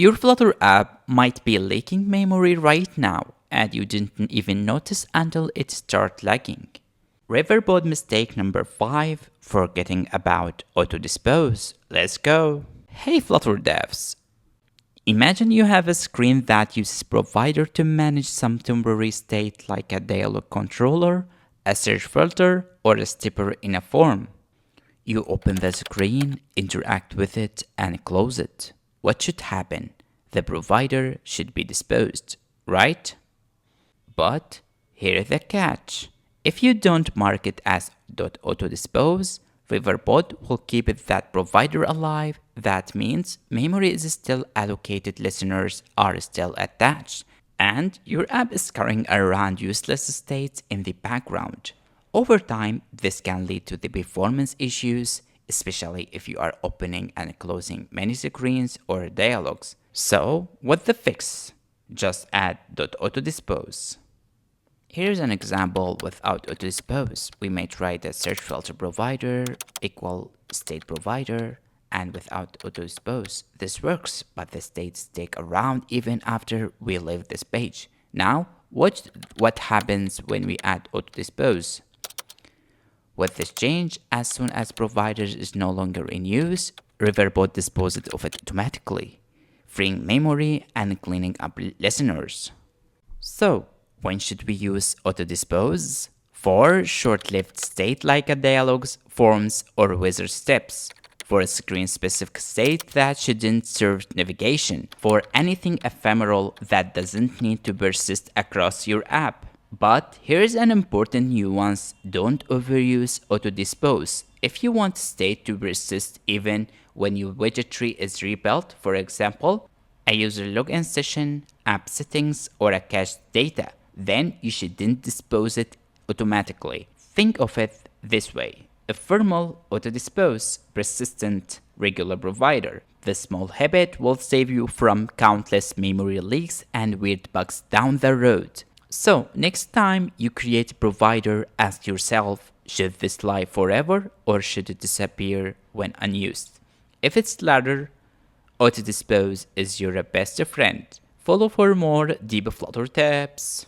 Your Flutter app might be leaking memory right now, and you didn't even notice until it started lagging. Riverpod mistake number 5, forgetting about AutoDispose. Let's go. Hey Flutter devs. Imagine you have a screen that uses provider to manage some temporary state like a dialog controller, a search filter, or a stepper in a form. You open the screen, interact with it, and close it. What should happen? The provider should be disposed, right? But here's the catch. If you don't mark it as .autodispose, Riverpod will keep that provider alive. That means memory is still allocated, listeners are still attached, and your app is carrying around useless states in the background. Over time, this can lead to the performance issues, especially if you are opening and closing many screens or dialogs. So, what's the fix? Just add .autodispose. Here's an example without AutoDispose. We may try the search filter provider equal state provider, and without AutoDispose. This works, but the states stick around even after we leave this page. Now, what happens when we add AutoDispose? With this change, as soon as provider is no longer in use, Riverpod disposes of it automatically, freeing memory and cleaning up listeners. So, when should we use AutoDispose? For short-lived state like a dialogs, forms, or wizard steps. For a screen-specific state that shouldn't serve navigation. For anything ephemeral that doesn't need to persist across your app. But here's an important nuance: don't overuse AutoDispose. If you want state to persist even when your widget tree is rebuilt, for example, a user login session, app settings, or a cached data, then you shouldn't dispose it automatically. Think of it this way: ephemeral, AutoDispose, persistent, regular provider. This small habit will save you from countless memory leaks and weird bugs down the road. So, next time you create a provider, ask yourself, should this live forever or should it disappear when unused? If it's latter, AutoDispose is your best friend. Follow for more deep Flutter tips.